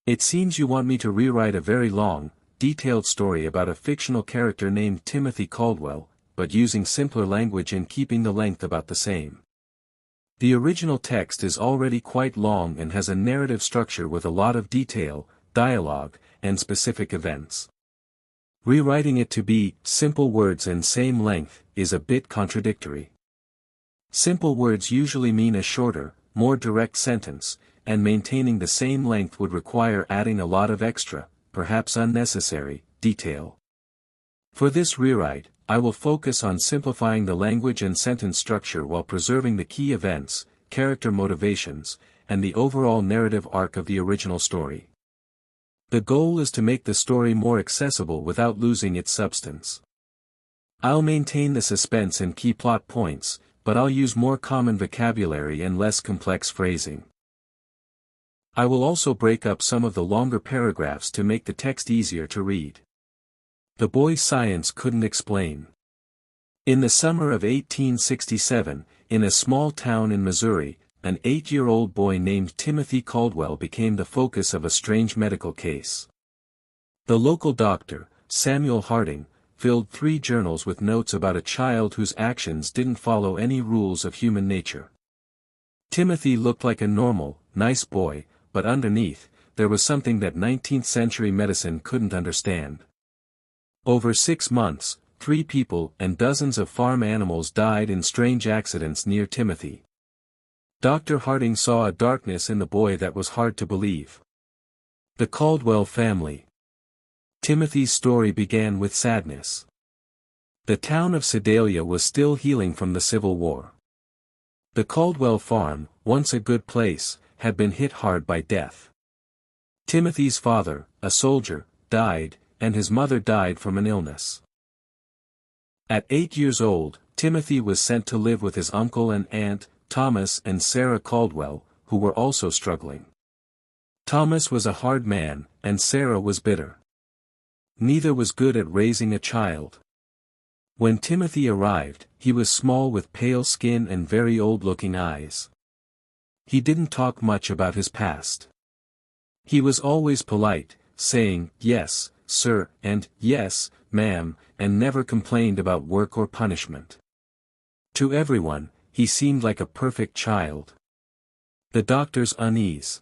It seems you want me to rewrite a very long, detailed story about a fictional character named Timothy Caldwell, but using simpler language and keeping the length about the same. The original text is already quite long and has a narrative structure with a lot of detail, dialogue, and specific events. Rewriting it to be simple words and same length is a bit contradictory. Simple words usually mean a shorter, more direct sentence, and maintaining the same length would require adding a lot of extra, perhaps unnecessary, detail. For this rewrite, I will focus on simplifying the language and sentence structure while preserving the key events, character motivations, and the overall narrative arc of the original story. The goal is to make the story more accessible without losing its substance. I'll maintain the suspense and key plot points, but I'll use more common vocabulary and less complex phrasing. I will also break up some of the longer paragraphs to make the text easier to read. The boy science couldn't explain. In the summer of 1867, in a small town in Missouri, an 8-year-old boy named Timothy Caldwell became the focus of a strange medical case. The local doctor, Samuel Harding, filled 3 journals with notes about a child whose actions didn't follow any rules of human nature. Timothy looked like a normal, nice boy, but underneath, there was something that 19th-century medicine couldn't understand. Over 6 months, 3 people and dozens of farm animals died in strange accidents near Timothy. Dr. Harding saw a darkness in the boy that was hard to believe. The Caldwell family. Timothy's story began with sadness. The town of Sedalia was still healing from the Civil War. The Caldwell farm, once a good place, had been hit hard by death. Timothy's father, a soldier, died, and his mother died from an illness. At 8 years old, Timothy was sent to live with his uncle and aunt, Thomas and Sarah Caldwell, who were also struggling. Thomas was a hard man, and Sarah was bitter. Neither was good at raising a child. When Timothy arrived, he was small with pale skin and very old-looking eyes. He didn't talk much about his past. He was always polite, saying, "Yes, sir," and "Yes, ma'am," and never complained about work or punishment. To everyone, he seemed like a perfect child. The doctor's unease.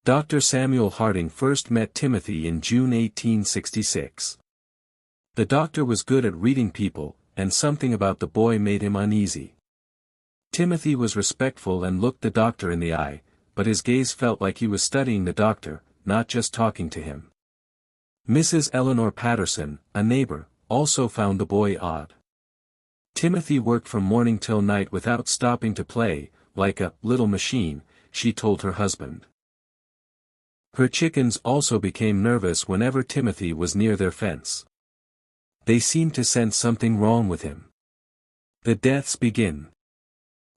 Dr. Samuel Harding first met Timothy in June 1866. The doctor was good at reading people, and something about the boy made him uneasy. Timothy was respectful and looked the doctor in the eye, but his gaze felt like he was studying the doctor, not just talking to him. Mrs. Eleanor Patterson, a neighbor, also found the boy odd. Timothy worked from morning till night without stopping to play, like a little machine, she told her husband. Her chickens also became nervous whenever Timothy was near their fence. They seemed to sense something wrong with him. The deaths begin.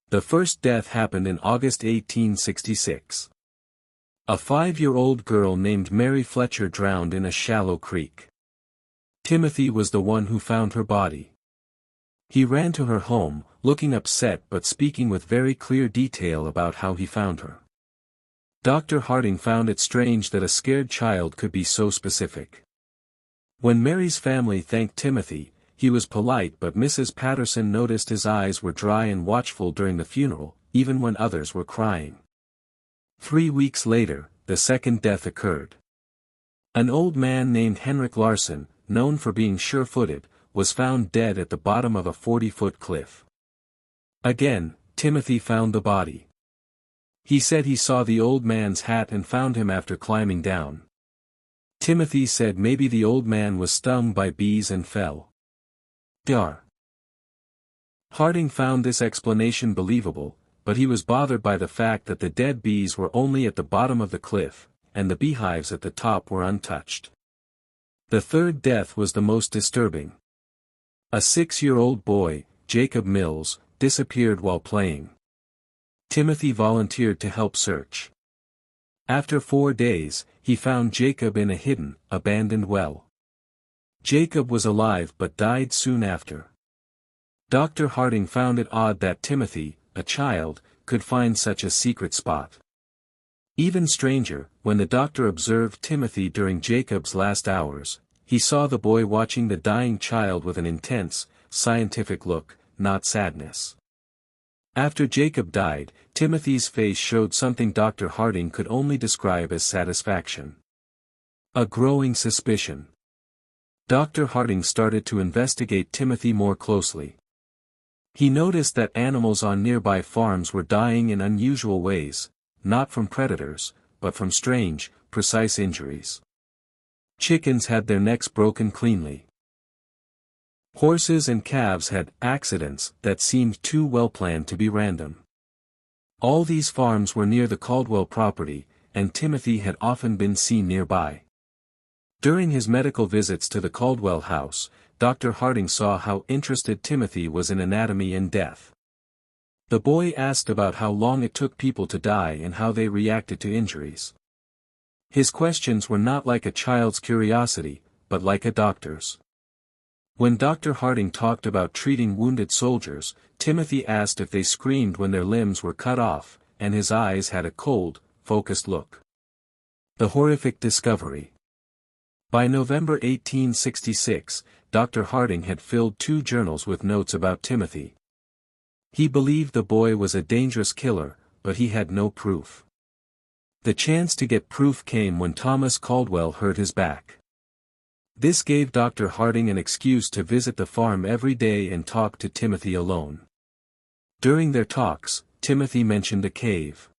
The first death happened in August 1866. A 5-year-old girl named Mary Fletcher drowned in a shallow creek. Timothy was the one who found her body. He ran to her home, looking upset but speaking with very clear detail about how he found her. Dr. Harding found it strange that a scared child could be so specific. When Mary's family thanked Timothy, he was polite, but Mrs. Patterson noticed his eyes were dry and watchful during the funeral, even when others were crying. 3 weeks later, the second death occurred. An old man named Henrik Larson, known for being sure-footed, was found dead at the bottom of a 40-foot cliff. Again, Timothy found the body. He said he saw the old man's hat and found him after climbing down. Timothy said maybe the old man was stung by bees and fell. Dr. Harding found this explanation believable, but he was bothered by the fact that the dead bees were only at the bottom of the cliff, and the beehives at the top were untouched. The third death was the most disturbing. A 6-year-old boy, Jacob Mills, disappeared while playing. Timothy volunteered to help search. After 4 days, he found Jacob in a hidden, abandoned well. Jacob was alive but died soon after. Dr. Harding found it odd that Timothy, a child, could find such a secret spot. Even stranger, when the doctor observed Timothy during Jacob's last hours, he saw the boy watching the dying child with an intense, scientific look, not sadness. After Jacob died, Timothy's face showed something Dr. Harding could only describe as satisfaction. A growing suspicion. Dr. Harding started to investigate Timothy more closely. He noticed that animals on nearby farms were dying in unusual ways, not from predators, but from strange, precise injuries. Chickens had their necks broken cleanly. Horses and calves had accidents that seemed too well planned to be random. All these farms were near the Caldwell property, and Timothy had often been seen nearby. During his medical visits to the Caldwell house, Dr. Harding saw how interested Timothy was in anatomy and death. The boy asked about how long it took people to die and how they reacted to injuries. His questions were not like a child's curiosity, but like a doctor's. When Dr. Harding talked about treating wounded soldiers, Timothy asked if they screamed when their limbs were cut off, and his eyes had a cold, focused look. The horrific discovery. By November 1866, Dr. Harding had filled 2 journals with notes about Timothy. He believed the boy was a dangerous killer, but he had no proof. The chance to get proof came when Thomas Caldwell hurt his back. This gave Dr. Harding an excuse to visit the farm every day and talk to Timothy alone. During their talks, Timothy mentioned a cave.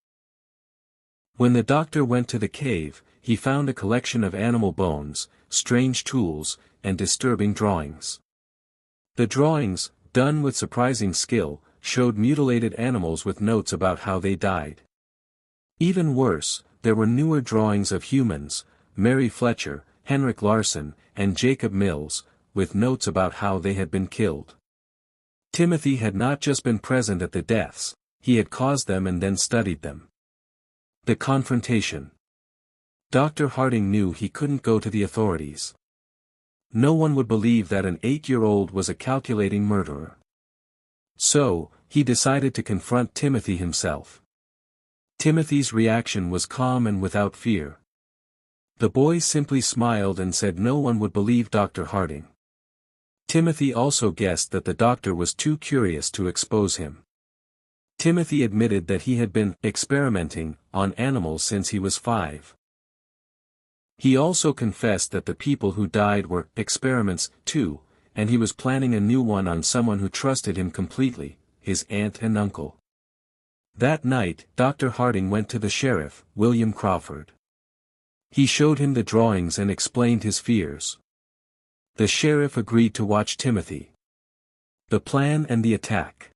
When the doctor went to the cave, he found a collection of animal bones, strange tools, and disturbing drawings. The drawings, done with surprising skill, showed mutilated animals with notes about how they died. Even worse, there were newer drawings of humans, Mary Fletcher, Henrik Larsen, and Jacob Mills, with notes about how they had been killed. Timothy had not just been present at the deaths, he had caused them and then studied them. The confrontation. Dr. Harding knew he couldn't go to the authorities. No one would believe that an 8-year-old was a calculating murderer. So, he decided to confront Timothy himself. Timothy's reaction was calm and without fear. The boy simply smiled and said no one would believe Dr. Harding. Timothy also guessed that the doctor was too curious to expose him. Timothy admitted that he had been experimenting on animals since he was 5. He also confessed that the people who died were experiments, too, and he was planning a new one on someone who trusted him completely, his aunt and uncle. That night, Dr. Harding went to the sheriff, William Crawford. He showed him the drawings and explained his fears. The sheriff agreed to watch Timothy. The plan and the attack.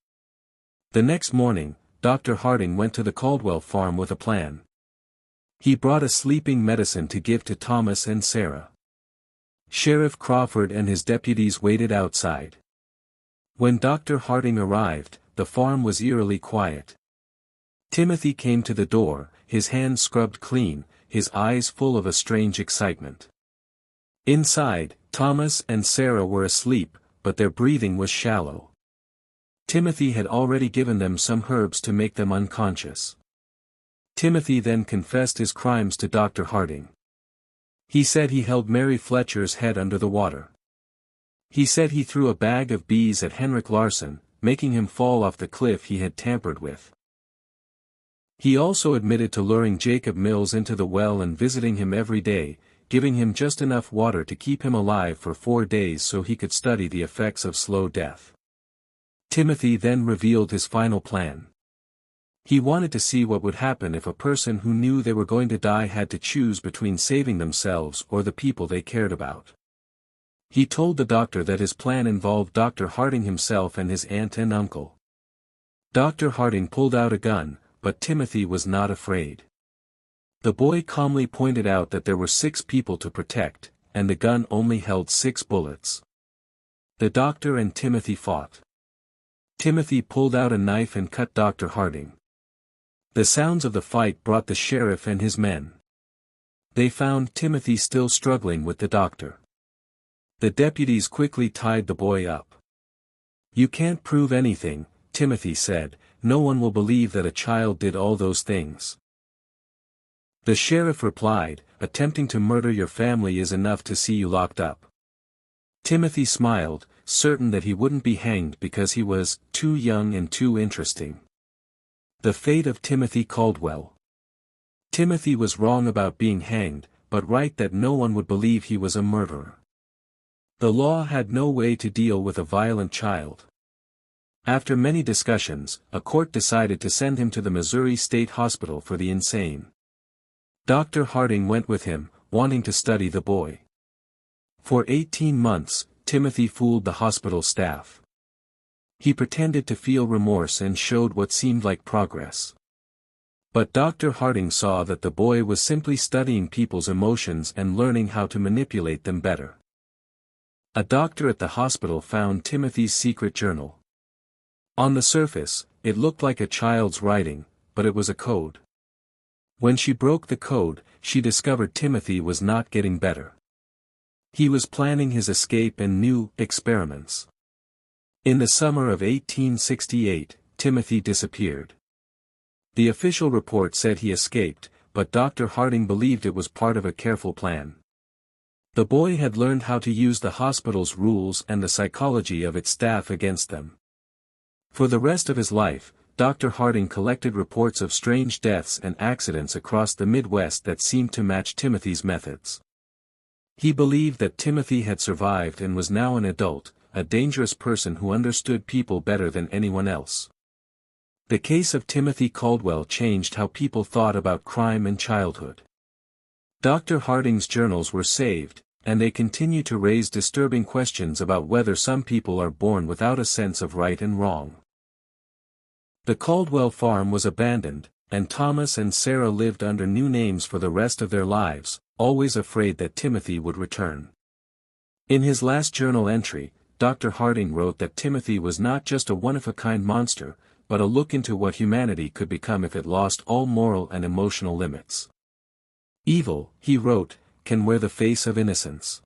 The next morning, Dr. Harding went to the Caldwell farm with a plan. He brought a sleeping medicine to give to Thomas and Sarah. Sheriff Crawford and his deputies waited outside. When Dr. Harding arrived, the farm was eerily quiet. Timothy came to the door, his hands scrubbed clean, his eyes full of a strange excitement. Inside, Thomas and Sarah were asleep, but their breathing was shallow. Timothy had already given them some herbs to make them unconscious. Timothy then confessed his crimes to Dr. Harding. He said he held Mary Fletcher's head under the water. He said he threw a bag of bees at Henrik Larsen, making him fall off the cliff he had tampered with. He also admitted to luring Jacob Mills into the well and visiting him every day, giving him just enough water to keep him alive for 4 days so he could study the effects of slow death. Timothy then revealed his final plan. He wanted to see what would happen if a person who knew they were going to die had to choose between saving themselves or the people they cared about. He told the doctor that his plan involved Dr. Harding himself and his aunt and uncle. Dr. Harding pulled out a gun, but Timothy was not afraid. The boy calmly pointed out that there were 6 people to protect, and the gun only held 6 bullets. The doctor and Timothy fought. Timothy pulled out a knife and cut Dr. Harding. The sounds of the fight brought the sheriff and his men. They found Timothy still struggling with the doctor. The deputies quickly tied the boy up. "You can't prove anything," Timothy said, "no one will believe that a child did all those things." The sheriff replied, "Attempting to murder your family is enough to see you locked up." Timothy smiled, certain that he wouldn't be hanged because he was too young and too interesting. The fate of Timothy Caldwell. Timothy was wrong about being hanged, but right that no one would believe he was a murderer. The law had no way to deal with a violent child. After many discussions, a court decided to send him to the Missouri State Hospital for the insane. Dr. Harding went with him, wanting to study the boy. For 18 months, Timothy fooled the hospital staff. He pretended to feel remorse and showed what seemed like progress. But Dr. Harding saw that the boy was simply studying people's emotions and learning how to manipulate them better. A doctor at the hospital found Timothy's secret journal. On the surface, it looked like a child's writing, but it was a code. When she broke the code, she discovered Timothy was not getting better. He was planning his escape and new experiments. In the summer of 1868, Timothy disappeared. The official report said he escaped, but Dr. Harding believed it was part of a careful plan. The boy had learned how to use the hospital's rules and the psychology of its staff against them. For the rest of his life, Dr. Harding collected reports of strange deaths and accidents across the Midwest that seemed to match Timothy's methods. He believed that Timothy had survived and was now an adult, a dangerous person who understood people better than anyone else. The case of Timothy Caldwell changed how people thought about crime and childhood. Dr. Harding's journals were saved, and they continue to raise disturbing questions about whether some people are born without a sense of right and wrong. The Caldwell farm was abandoned, and Thomas and Sarah lived under new names for the rest of their lives, always afraid that Timothy would return. In his last journal entry, Dr. Harding wrote that Timothy was not just a one-of-a-kind monster, but a look into what humanity could become if it lost all moral and emotional limits. "Evil," he wrote, "can wear the face of innocence.